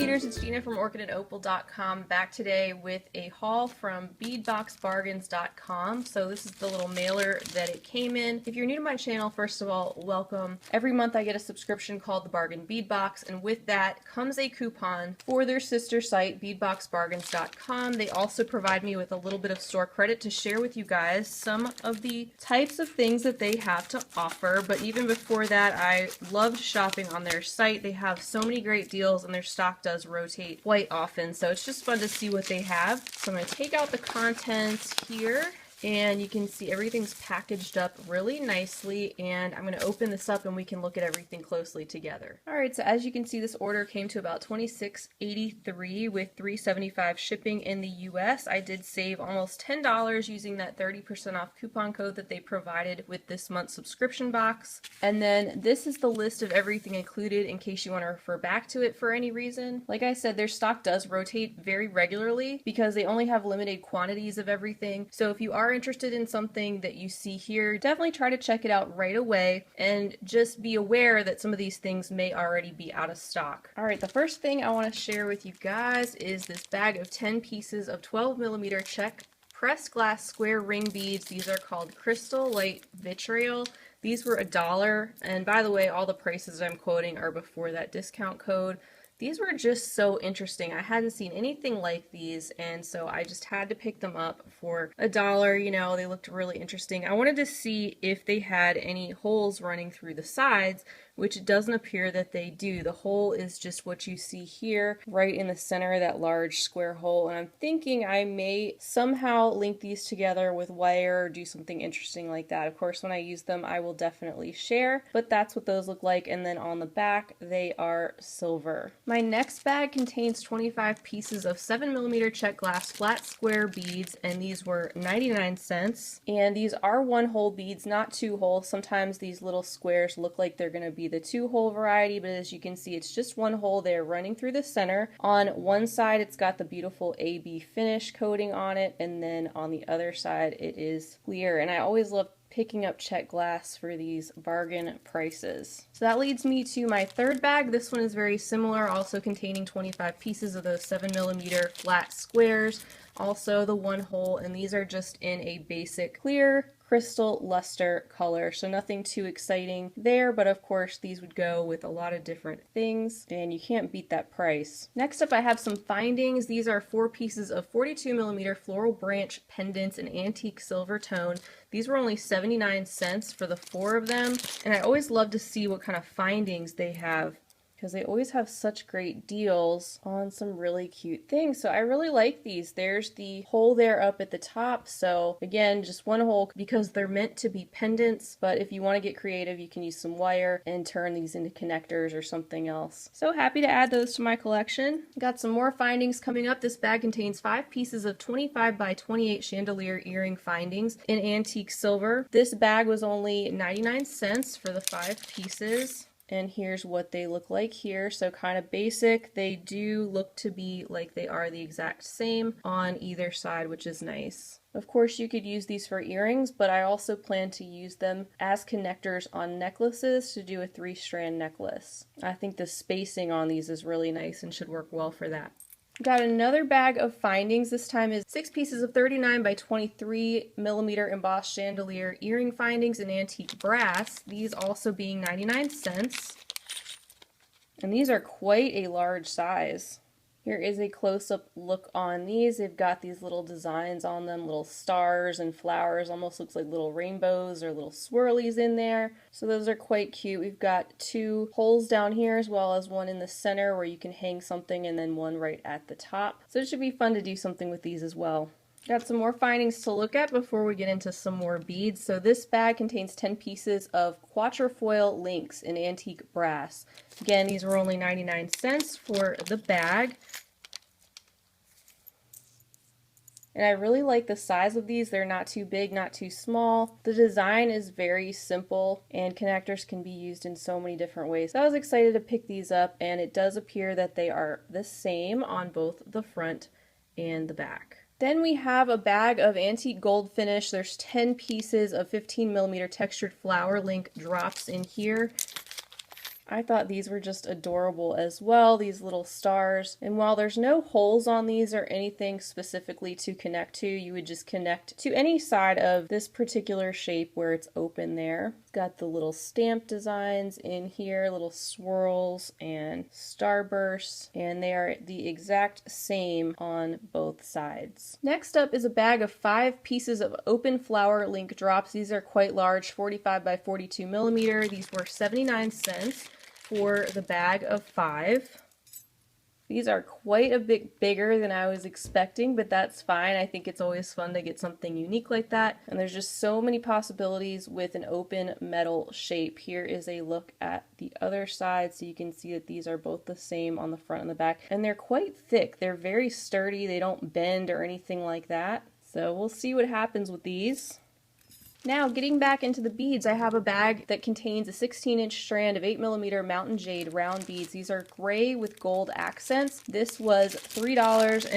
beaders, it's Gina from orchidandopal.com, back today with a haul from beadboxbargains.com. So this is the little mailer that it came in. If you're new to my channel, first of all, welcome. Every month I get a subscription called the Bargain Bead Box, and with that comes a coupon for their sister site, beadboxbargains.com. They also provide me with a little bit of store credit to share with you guys some of the types of things that they have to offer. But even before that, I loved shopping on their site. They have so many great deals, and their stock does rotate quite often, so it's just fun to see what they have. So I'm going to take out the contents here, and you can see everything's packaged up really nicely, and I'm going to open this up and we can look at everything closely together. Alright, so as you can see, this order came to about $26.83 with $3.75 shipping in the US. I did save almost $10 using that 30% off coupon code that they provided with this month's subscription box. And then this is the list of everything included in case you want to refer back to it for any reason. Like I said, their stock does rotate very regularly because they only have limited quantities of everything. So if you are interested in something that you see here, definitely try to check it out right away, and just be aware that some of these things may already be out of stock. Alright, the first thing I want to share with you guys is this bag of 10 pieces of 12mm Cheque pressed glass square ring beads. These are called Crystal Light Vitriol. These were $1, and by the way, all the prices I'm quoting are before that discount code. These were just so interesting. I hadn't seen anything like these, and so I just had to pick them up for $1. You know, they looked really interesting. I wanted to see if they had any holes running through the sides, which it doesn't appear that they do. The hole is just what you see here, right in the center of that large square hole, and I'm thinking I may somehow link these together with wire or do something interesting like that. Of course, when I use them, I will definitely share, but that's what those look like, and then on the back, they are silver. My next bag contains 25 pieces of 7mm Cheque glass flat square beads, and these were 99 cents. And these are 1-hole beads, not 2-hole. Sometimes these little squares look like they're going to be the 2-hole variety, but as you can see, it's just 1 hole there running through the center. On one side, it's got the beautiful AB finish coating on it, and then on the other side, it is clear. And I always love picking up Cheque glass for these bargain prices. So that leads me to my third bag. This one is very similar, also containing 25 pieces of those 7mm flat squares, also the 1-hole, and these are just in a basic clear crystal luster color, so nothing too exciting there, but of course these would go with a lot of different things, and you can't beat that price. Next up, I have some findings. These are 4 pieces of 42mm floral branch pendants in antique silver tone. These were only 79 cents for the 4 of them, and I always love to see what kind of findings they have, because they always have such great deals on some really cute things. So I really like these. There's the hole there up at the top. So again, just 1 hole because they're meant to be pendants, but if you want to get creative, you can use some wire and turn these into connectors or something else. So happy to add those to my collection. Got some more findings coming up. This bag contains 5 pieces of 25 by 28 chandelier earring findings in antique silver. This bag was only 99 cents for the 5 pieces. And here's what they look like here. So kind of basic. They do look to be like they are the exact same on either side, which is nice. Of course, you could use these for earrings, but I also plan to use them as connectors on necklaces to do a 3-strand necklace. I think the spacing on these is really nice and should work well for that. Got another bag of findings. This time is 6 pieces of 39 by 23mm embossed chandelier earring findings in antique brass. These also being 99 cents. And these are quite a large size. Here is a close-up look on these. They've got these little designs on them, little stars and flowers, almost looks like little rainbows or little swirlies in there. So those are quite cute. We've got 2 holes down here as well as 1 in the center where you can hang something, and then 1 right at the top. So it should be fun to do something with these as well. Got some more findings to look at before we get into some more beads. So this bag contains 10 pieces of Quatrefoil Links in antique brass. Again, these were only 99 cents for the bag. And I really like the size of these. They're not too big, not too small. The design is very simple, and connectors can be used in so many different ways. So I was excited to pick these up, and it does appear that they are the same on both the front and the back. Then we have a bag of antique gold finish. There's 10 pieces of 15mm textured flower link drops in here. I thought these were just adorable as well, these little stars. And while there's no holes on these or anything specifically to connect to, you would just connect to any side of this particular shape where it's open there. It's got the little stamp designs in here, little swirls and starbursts, and they are the exact same on both sides. Next up is a bag of 5 pieces of open flower link drops. These are quite large, 45 by 42 millimeter. These were 79 cents for the bag of 5. These are quite a bit bigger than I was expecting, but that's fine. I think it's always fun to get something unique like that. And there's just so many possibilities with an open metal shape. Here is a look at the other side, so you can see that these are both the same on the front and the back. And they're quite thick. They're very sturdy. They don't bend or anything like that. So we'll see what happens with these. Now, getting back into the beads, I have a bag that contains a 16-inch strand of 8mm Mountain Jade round beads. These are gray with gold accents. This was $3.99.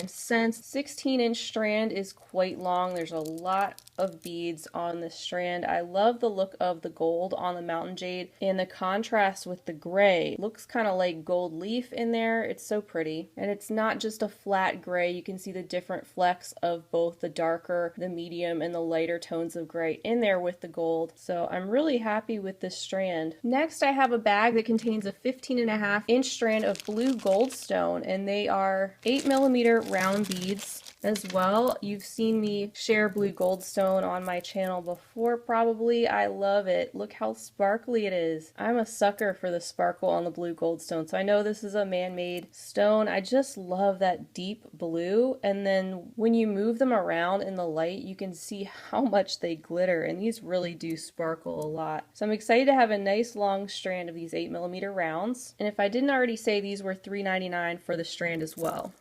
16-inch strand is quite long. There's a lot of beads on this strand. I love the look of the gold on the Mountain Jade and the contrast with the gray. Looks kind of like gold leaf in there. It's so pretty. And it's not just a flat gray. You can see the different flecks of both the darker, the medium, and the lighter tones of gray in there with the gold. So I'm really happy with this strand. Next, I have a bag that contains a 15.5-inch strand of blue goldstone, and they are 8mm round beads as well. You've seen me share blue goldstone on my channel before probably. I love it. Look how sparkly it is. I'm a sucker for the sparkle on the blue goldstone. So I know this is a man-made stone. I just love that deep blue, and then when you move them around in the light, you can see how much they glitter, and these really do sparkle a lot. So I'm excited to have a nice long strand of these 8mm rounds, and if I didn't already say, these were $3.99 for the strand as well.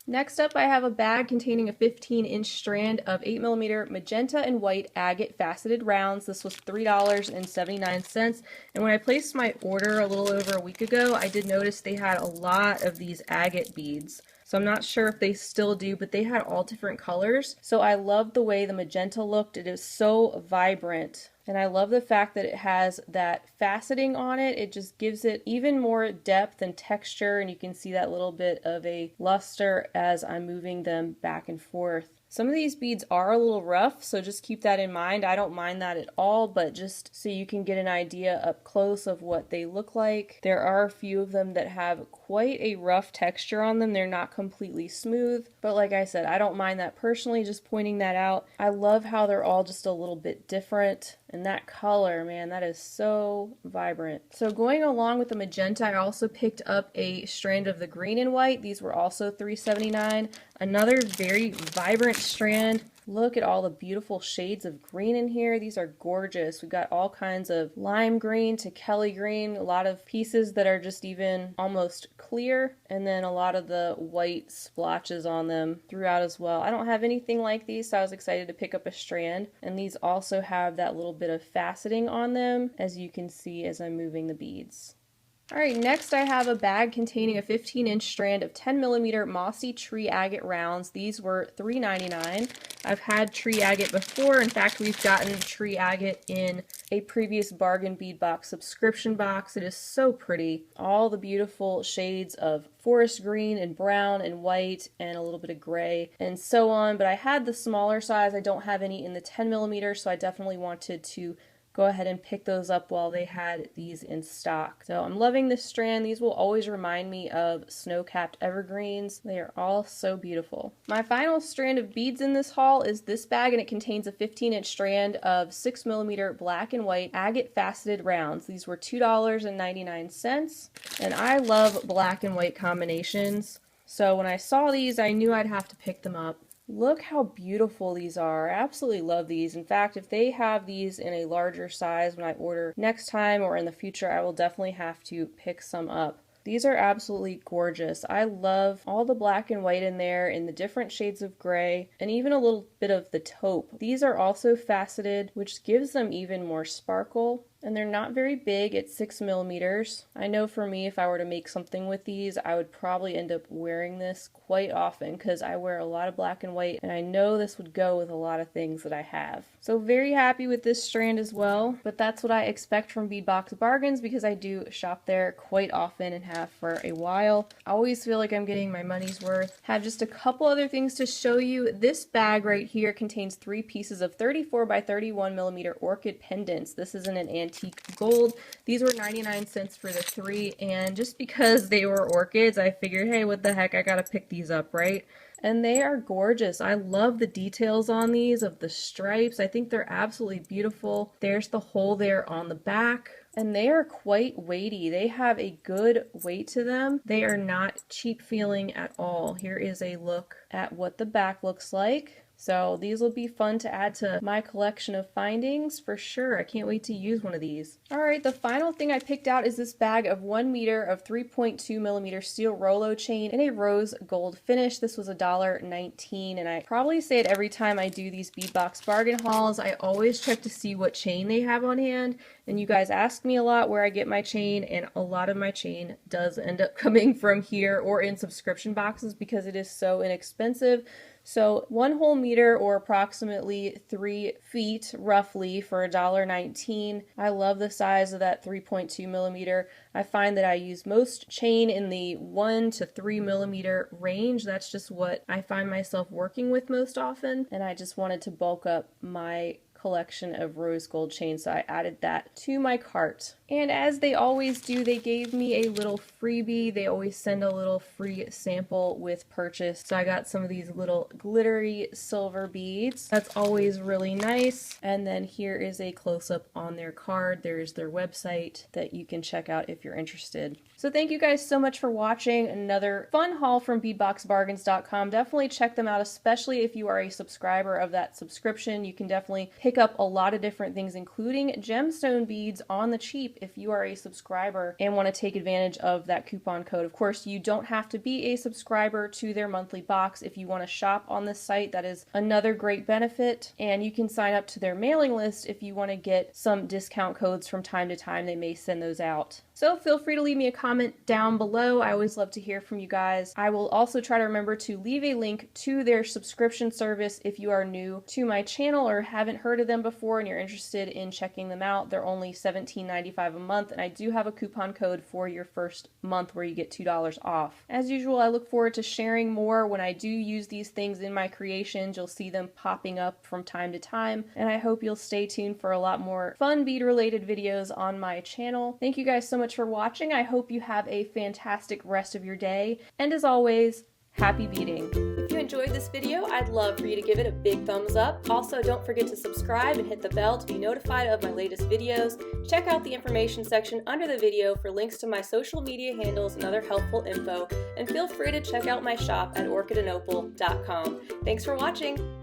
Next up, I have a bag containing a 15-inch strand of 8mm magenta and white agate faceted rounds. This was $3.79. And when I placed my order a little over a week ago, I did notice they had a lot of these agate beads. So I'm not sure if they still do, but they had all different colors. So I love the way the magenta looked. It is so vibrant. And I love the fact that it has that faceting on it. It just gives it even more depth and texture, and you can see that little bit of a luster as I'm moving them back and forth. Some of these beads are a little rough, so just keep that in mind. I don't mind that at all, but just so you can get an idea up close of what they look like. There are a few of them that have quite a rough texture on them. They're not completely smooth, but like I said, I don't mind that personally, just pointing that out. I love how they're all just a little bit different, and that color, man, that is so vibrant. So going along with the magenta, I also picked up a strand of the green and white. These were also $3.79. Another very vibrant strand. Look at all the beautiful shades of green in here. These are gorgeous. We've got all kinds of lime green to Kelly green, a lot of pieces that are just even almost clear, and then a lot of the white splotches on them throughout as well. I don't have anything like these, so I was excited to pick up a strand. And these also have that little bit of faceting on them, as you can see as I'm moving the beads. Alright, next I have a bag containing a 15-inch strand of 10mm Mossy tree agate rounds. These were $3.99. I've had tree agate before. In fact, we've gotten tree agate in a previous bargain bead box subscription box. It is so pretty. All the beautiful shades of forest green and brown and white and a little bit of gray and so on. But I had the smaller size. I don't have any in the 10mm, so I definitely wanted to go ahead and pick those up while they had these in stock. So I'm loving this strand. These will always remind me of snow-capped evergreens. They are all so beautiful. My final strand of beads in this haul is this bag, and it contains a 15-inch strand of 6mm black and white agate faceted rounds. These were $2.99, and I love black and white combinations. So when I saw these, I knew I'd have to pick them up. Look how beautiful these are. I absolutely love these. In fact, if they have these in a larger size when I order next time or in the future, I will definitely have to pick some up. These are absolutely gorgeous. I love all the black and white in there in the different shades of gray and even a little bit of the taupe. These are also faceted, which gives them even more sparkle. and they're not very big. It's 6 millimeters. I know for me, if I were to make something with these, I would probably end up wearing this quite often because I wear a lot of black and white, and I know this would go with a lot of things that I have. So very happy with this strand as well, but that's what I expect from Beadbox Bargains because I do shop there quite often and have for a while. I always feel like I'm getting my money's worth. Have just a couple other things to show you. This bag right here contains 3 pieces of 34 by 31 millimeter orchid pendants. This is in an antique gold. These were 99 cents for the 3, and just because they were orchids, I figured, hey, what the heck, I gotta pick these up, right? And they are gorgeous. I love the details on these of the stripes. I think they're absolutely beautiful. There's the hole there on the back. And they are quite weighty. They have a good weight to them. They are not cheap feeling at all. Here is a look at what the back looks like. So these will be fun to add to my collection of findings for sure. I can't wait to use one of these. All right, the final thing I picked out is this bag of 1 meter of 3.2 millimeter steel Rolo chain in a rose gold finish. This was $1.19, and I probably say it every time I do these Beadbox bargain hauls. I always check to see what chain they have on hand, and you guys ask me a lot where I get my chain, and a lot of my chain does end up coming from here or in subscription boxes because it is so inexpensive. So 1 whole meter, or approximately 3 feet roughly, for $1.19. I love the size of that 3.2 millimeter. I find that I use most chain in the 1 to 3 millimeter range. That's just what I find myself working with most often, and I just wanted to bulk up my collection of rose gold chains, so I added that to my cart. And as they always do, they gave me a little freebie. They always send a little free sample with purchase. So I got some of these little glittery silver beads. That's always really nice. And then here is a close-up on their card. There's their website that you can check out if you're interested. So thank you guys so much for watching another fun haul from beadboxbargains.com. Definitely check them out, especially if you are a subscriber of that subscription. You can definitely pick up a lot of different things, including gemstone beads on the cheap if you are a subscriber and want to take advantage of that coupon code. Of course, you don't have to be a subscriber to their monthly box if you want to shop on this site. That is another great benefit. And you can sign up to their mailing list if you want to get some discount codes from time to time. They may send those out. So feel free to leave me a comment down below. I always love to hear from you guys. I will also try to remember to leave a link to their subscription service if you are new to my channel or haven't heard of them before and you're interested in checking them out. They're only $17.95 a month, and I do have a coupon code for your first month where you get $2 off. As usual, I look forward to sharing more when I do use these things in my creations. You'll see them popping up from time to time, and I hope you'll stay tuned for a lot more fun bead related videos on my channel. Thank you guys so much for watching. I hope you have a fantastic rest of your day, and as always, happy beading. If you enjoyed this video, I'd love for you to give it a big thumbs up. Also, don't forget to subscribe and hit the bell to be notified of my latest videos. Check out the information section under the video for links to my social media handles and other helpful info, and feel free to check out my shop at orchidandopal.com. Thanks for watching!